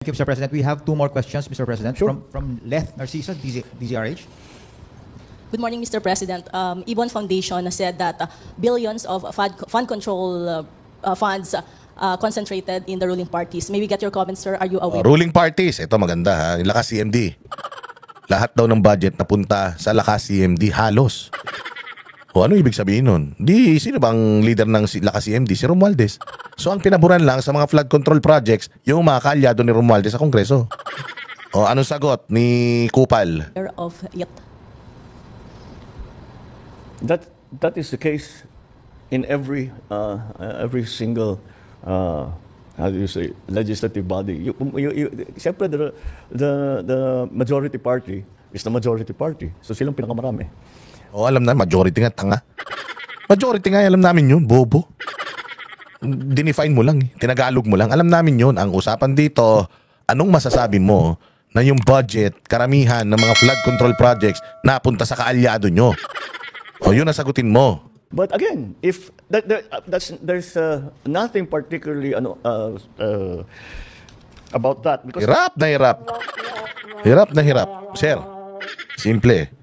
Thank you, Mr. President. We have two more questions, Mr. President. Sure. From Leth Narcisa, DZRH. Good morning, Mr. President. Ibon Foundation has said that billions of fund control funds concentrated in the ruling parties. May we get your comments, sir? Are you aware? Ruling parties, ito maganda ha, yung Lakas CMD. Lahat daw ng budget napunta sa Lakas CMD, halos. O ano ibig sabihin nun? Di, sino bang leader ng Lakas CMD? Si Romualdez. So ang pinaburan lang sa mga flood control projects, yung mga kalyado ni Romualdez sa Kongreso. O anong sagot ni Kupal? Of it. That is the case in every single how do you say legislative body. Siyempre the majority party is the majority party. So silang pinakamarami. O alam na, majority nga, tanga. Majority nga, alam namin yun, bobo. Dinefine mo lang, tinagalog mo lang. Alam namin yun. Ang usapan dito, anong masasabi mo na yung budget, karamihan ng mga flood control projects napunta sa kaalyado nyo? O yun ang sagutin mo. But again, if there's nothing particularly about that because Hirap na hirap. Hirap na hirap. Sir, simple.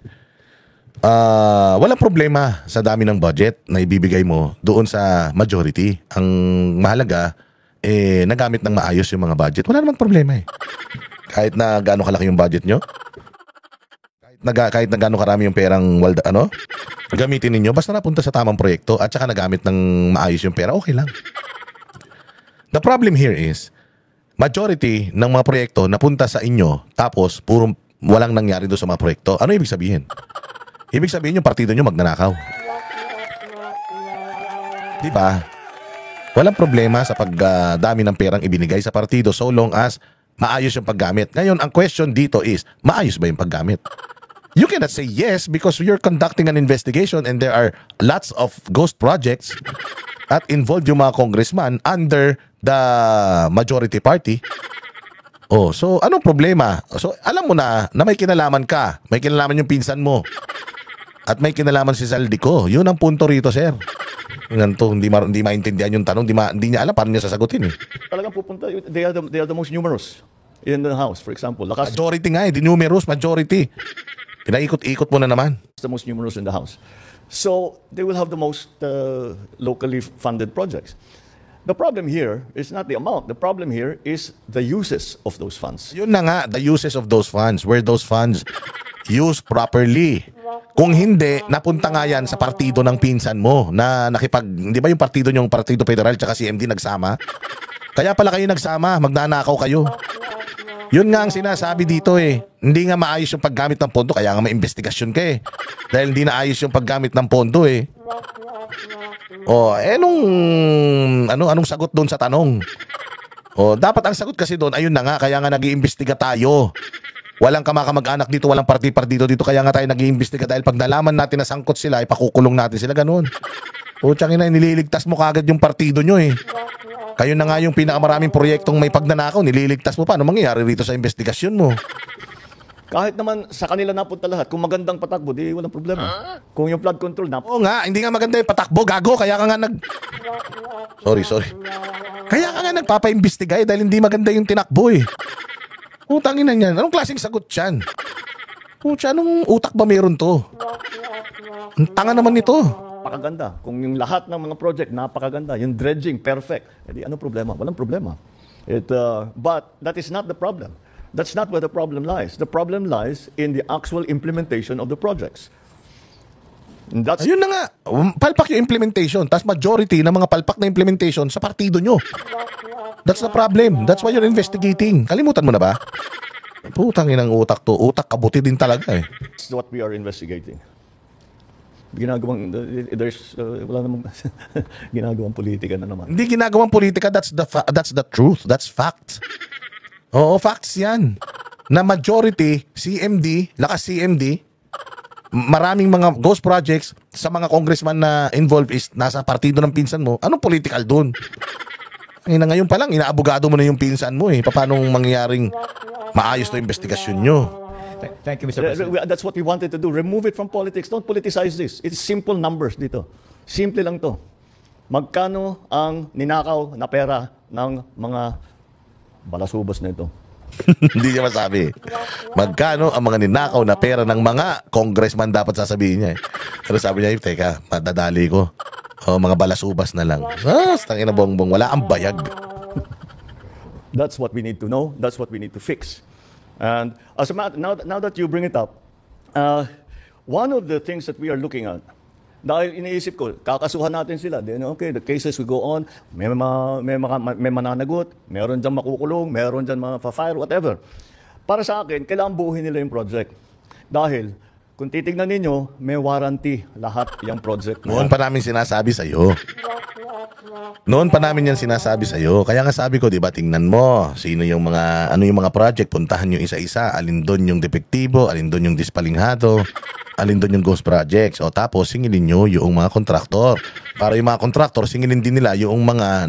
Walang problema sa dami ng budget na ibibigay mo doon sa majority. Ang mahalaga, nagamit ng maayos yung mga budget. Wala namang problema eh. Kahit na gaano kalaki yung budget nyo, kahit na gaano karami yung perang gamitin ninyo, basta napunta sa tamang proyekto at saka nagamit ng maayos yung pera, okay lang. The problem here is, majority ng mga proyekto napunta sa inyo, tapos puro walang nangyari doon sa mga proyekto. Ano ibig sabihin? Ibig sabihin yung partido nyo magnanakaw. Di ba? Walang problema sa pagdami ng perang ibinigay sa partido so long as maayos yung paggamit. Ngayon, ang question dito is, maayos ba yung paggamit? You cannot say yes because you're conducting an investigation and there are lots of ghost projects at involved yung mga congressman under the majority party. Oh, so anong problema? So alam mo na may kinalaman ka, may kinalaman yung pinsan mo. At may kinalaman si Saldico. Yun ang punto rito, sir. Ganito, hindi maintindihan yung tanong, hindi niya alam paano niya sasagutin eh. talagang pupunta, they are the most numerous in the House, for example. Lakas Majority nga eh, di numerous, majority. Pinaikot-ikot mo na naman. the most numerous in the House. So they will have the most locally funded projects. The problem here is not the amount. The problem here is the uses of those funds. Yun na nga, the uses of those funds. Where those funds used properly. Kung hindi, napunta nga yan sa partido ng pinsan mo na di ba yung partido nyong Partido Federal tsaka CMD nagsama? Kaya pala kayo nagsama, magnanakaw kayo. Yun nga ang sinasabi dito eh. Hindi nga maayos yung paggamit ng pondo, kaya nga may investigasyon ka eh. Dahil hindi na ayos yung paggamit ng pondo eh. Anong sagot doon sa tanong? Dapat ang sagot kasi doon, ayun na nga, kaya nga nag-iimbestiga tayo. Walang kamag-anak dito, walang partido dito, kaya nga tayo nag-iimbestiga dahil pag nalaman natin na sangkot sila, ipakukulong natin sila, ganun. Tsangin na, nililigtas mo kagad yung partido nyo eh. Kayo na nga yung pinakamaraming proyektong may pagnanakaw, nililigtas mo pa. Ano mangyayari rito sa investigasyon mo? Kahit naman sa kanila napunta lahat, kung magandang patakbo, di walang problema. Kung yung flood control Oo nga, hindi nga maganda yung patakbo, gago, kaya ka nga Sorry. Kaya ka nga nagpapa-imbestiga eh, dahil hindi maganda yung tinakbo eh. Utangin na yan. Anong klaseng sagot yan? Anong utak ba meron to? Ang tanga naman nito. napakaganda. Kung yung lahat ng mga project napakaganda, yung dredging perfect, edi ano problema? Walang problema. But that is not the problem. That's not where the problem lies. The problem lies in the actual implementation of the projects. And that's Ayun na nga, palpak yung implementation. Tapos majority ng mga palpak na implementation sa partido nyo. That's the problem. That's why you're investigating. Kalimutan mo na ba? Putang inang utak to. Utak kabuti din talaga eh. what we are investigating. Wala namang ginagawang politika na naman. Hindi ginagawang politika, that's the truth. That's fact. Oo, facts yan. Na majority, CMD, lakas CMD, maraming mga ghost projects sa mga congressman na involved is nasa partido ng pinsan mo. Anong political doon? Ngayon pa lang, inaabogado mo na yung pinsan mo eh. Paano mangyayaring maayos na investigasyon nyo? Thank you, Mr. President. That's what we wanted to do. Remove it from politics. Don't politicize this. It's simple numbers dito. Simple lang to. Magkano ang ninakaw na pera ng mga balasubos na ito? Hindi niya masabi. Magkano ang mga ninakaw na pera ng mga congressman dapat sasabihin niya eh. Pero sabi niya, teka, madadali ko. O, mga balasubas na lang. Tangina bongbong, wala ang bayag. That's what we need to know. That's what we need to fix. And as a matter, now that you bring it up, one of the things that we are looking at, dahil iniisip ko, kakasuhan natin sila. Then, okay, the cases will go on. May mananagot, meron dyan makukulong, meron dyan fire, whatever. Para sa akin, kailangan buuhin nila yung project. Dahil, kung titignan ninyo, may warranty lahat yung project. Noon pa namin sinasabi sa'yo. Noon pa namin yan sinasabi sa'yo. Kaya nga sabi ko, di ba, tingnan mo, sino yung mga, ano yung mga project, puntahan yung isa-isa, alin doon yung depektibo, alin doon yung dispalinghado, alin doon yung ghost projects. O tapos, singilin nyo yung mga kontraktor. Para yung mga kontraktor, singilin din nila yung mga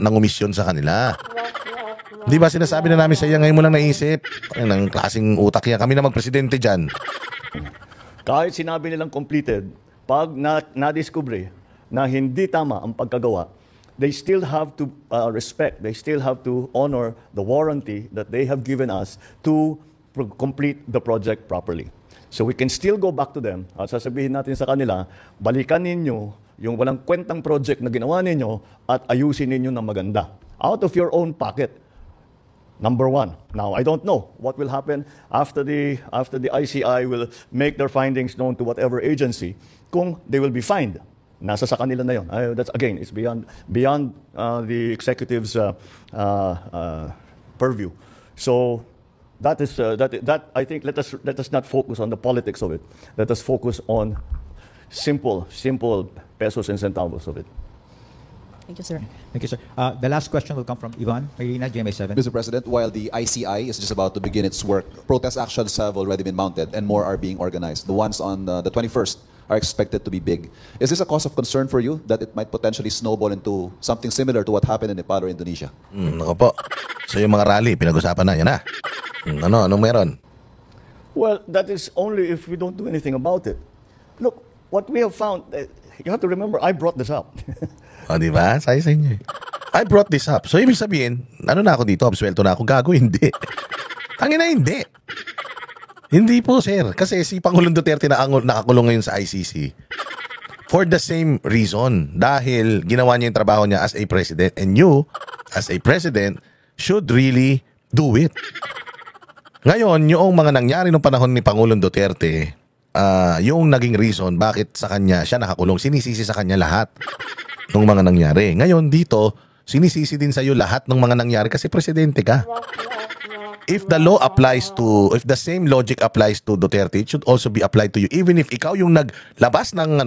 nangumisyon sa kanila. Di ba sinasabi na namin sa iyo, ngayon mo lang naisip? Ng klaseng utak yan. Kami na magpresidente dyan. Kahit sinabi nilang completed, pag na-discover na hindi tama ang pagkagawa, they still have to respect, they still have to honor the warranty that they have given us to complete the project properly. So we can still go back to them at sasabihin natin sa kanila, balikan ninyo yung walang kwentang project na ginawa ninyo at ayusin ninyo ng maganda. Out of your own pocket. Number one. Now, I don't know what will happen after the ICI will make their findings known to whatever agency, kung they will be fined. Nasa sa kanila na yun. That's again, it's beyond the executive's purview. So that I think let us not focus on the politics of it. Let us focus on simple pesos and centavos of it. Thank you, sir. Thank you, sir. The last question will come from Ivan Marina, GMA7. Mr. President, while the ICI is just about to begin its work, protest actions have already been mounted and more are being organized. The ones on the 21st are expected to be big. Is this a cause of concern for you that it might potentially snowball into something similar to what happened in Nepal or Indonesia? Ako po. So yung mga rally, pinag-usapan na. Yan na. Anong meron? Well, that is only if we don't do anything about it. Look, what we have found, you have to remember, I brought this up. O, di ba? Sayo sa inyo eh. I brought this up. So, ibig sabihin, ano na ako dito? Absuelto na ako. Gago? Hindi. Tangina, hindi. Hindi po, sir. Kasi si Pangulong Duterte na nakakulong ngayon sa ICC for the same reason. Dahil ginawa niya yung trabaho niya as a president. And you, as a president, should really do it. Ngayon, yung mga nangyari nung panahon ni Pangulong Duterte, yung naging reason bakit sa kanya siya nakakulong, sinisisi sa kanya lahat ng mga nangyari. Ngayon dito, sinisisi din sa iyo lahat ng mga nangyari kasi presidente ka. If the law applies to, if the same logic applies to Duterte, it should also be applied to you. Even if ikaw yung naglabas ng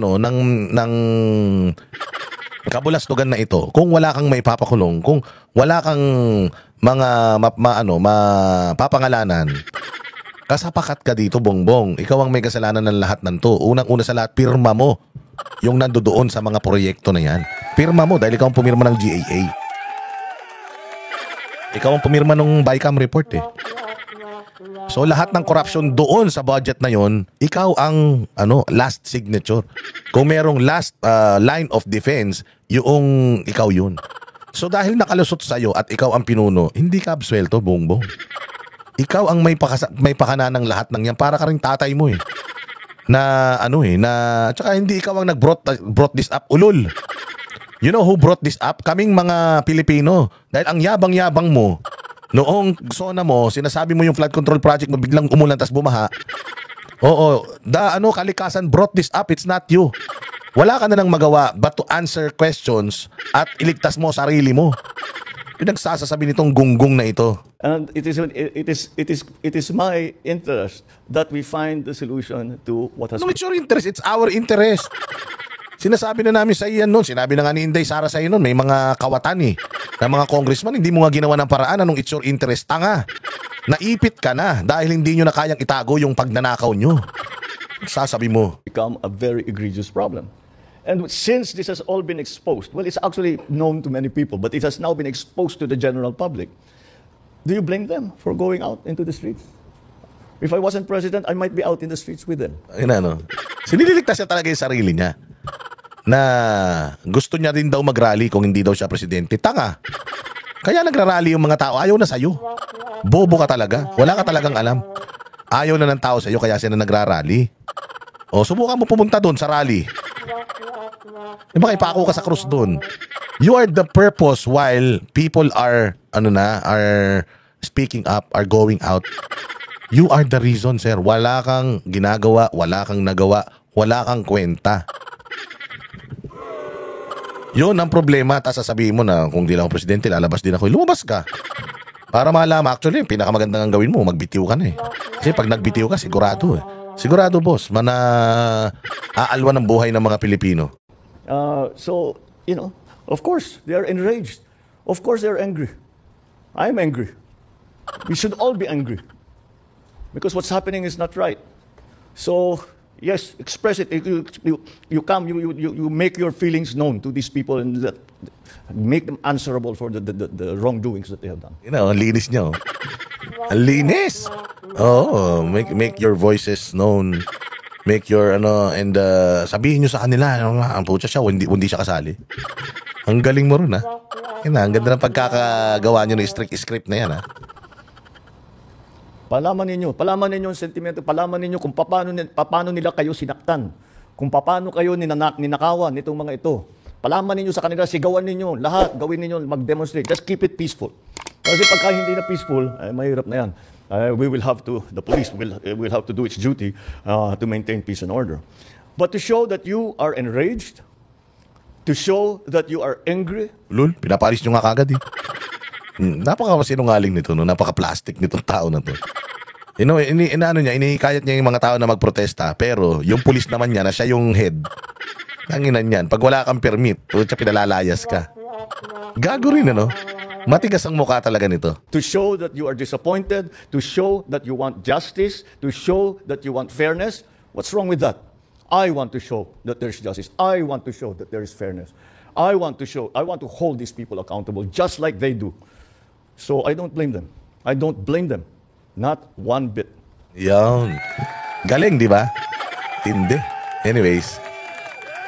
kabulastugan na ito, kung wala kang may papakulong, kung wala kang mga mapapangalanan, kasapakat ka dito, bongbong. Ikaw ang may kasalanan ng lahat ng to. Unang-una sa lahat, pirma mo yung nandoon sa mga proyekto na yan. Pirma mo dahil ikaw ang pumirma ng GAA. Ikaw ang pumirma ng BICAM report eh. So lahat ng corruption doon sa budget na yon, ikaw ang last signature. Kung merong last line of defense, yung ikaw yun. So dahil nakalusot sa'yo at ikaw ang pinuno, hindi ka absuelto, bongbong. Ikaw ang may pakana ng lahat ng yan. Para ka rin tatay mo eh. Tsaka hindi ikaw ang brought this up, ulol. You know who brought this up? Kaming mga Pilipino. Dahil ang yabang-yabang mo, noong zona mo, sinasabi mo yung flood control project mo, biglang umulan tas bumaha. Oo, kalikasan brought this up, it's not you. Wala ka na nang magawa but to answer questions at iligtas mo sarili mo. Pinagsasasabi nitong gunggong na ito. And it is my interest that we find the solution to what has. No, it's your interest. It's our interest. Sinasabi na namin sa iyan noon. Sinabi na nga ni Inday Sara sa iyo noon. May mga kawatan eh. Na mga congressman, hindi mo nga ginawa ng paraan. Anong it's your interest? Tanga. Naipit ka na dahil hindi nyo na kayang itago yung pagnanakaw nyo. Sasabi mo. Become a very egregious problem. And since this has all been exposed, well, it's actually known to many people, but it has now been exposed to the general public. Do you blame them for going out into the streets? If I wasn't president, I might be out in the streets with them. Sinililigtas niya talaga yung sarili niya. Na gusto niya rin daw mag-rally kung hindi daw siya presidente. Tanga. Kaya nagrarally yung mga tao. Ayaw na sa'yo. Bobo ka talaga. Wala ka talagang alam. Ayaw na ng tao sa'yo kaya sila nagrarally. O, subukan mo pumunta doon sa rally. Di ba, ipako ka sa krus doon. You are the purpose while people are, are speaking up, are going out. You are the reason, sir. Wala kang ginagawa, wala kang nagawa, wala kang kwenta. Yun ang problema. Tapos sasabihin mo na kung di lang ako presidente, lalabas din ako. Lumabas ka. Para malaman, actually, pinakamagandang ang gawin mo, magbitiw ka na eh. Kasi pag nagbitiw ka, sigurado eh. Sigurado, boss, aalwan ng buhay ng mga Pilipino. So, of course, they are enraged. Of course, they are angry. I'm angry. We should all be angry. Because what's happening is not right. So, yes, express it. You come, you make your feelings known to these people and make them answerable for the wrongdoings that they have done. Ang linis niya. Oh. Ang linis! Oo, make your voices known. Make your, and sabihin nyo sa kanila, ang putya siya, hindi siya kasali. Ang galing mo rin, ha? Ang ganda ng pagkakagawa nyo ng script na yan, ha? Palaman ninyo ang sentimento, palaman ninyo kung paano nila kayo sinaktan, kung paano kayo ninakawan nitong mga ito. Palaman ninyo sa kanila, sigawan ninyo, lahat, gawin ninyo, mag-demonstrate. Just keep it peaceful. Kasi pagka hindi na peaceful, mahirap na yan. The police will have to do its duty to maintain peace and order. But to show that you are enraged, to show that you are angry, Lul, pinapalis nyo nga kagad eh. Napaka-sinungaling nito, no? Napaka-plastic nitong tao na to. Inihikayat niya yung mga tao na magprotesta, pero yung pulis naman niya na siya yung head. Tanginan yan. Pag wala kang permit, pinalalayas ka. Gago rin, Matigas ang mukha talaga nito. to show that you are disappointed, to show that you want justice, to show that you want fairness. What's wrong with that? I want to show that there's justice. I want to show that there is fairness. I want to hold these people accountable just like they do. So I don't blame them. I don't blame them. Not one bit. Yan. Galing, di ba? Tindi. Anyways.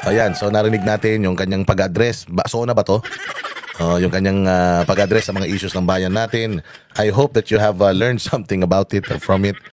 Ayan, so narinig natin yung kanyang pag-address. So na ba to? Yung kanyang pag-address sa mga issues ng bayan natin. I hope that you have learned something about it or from it.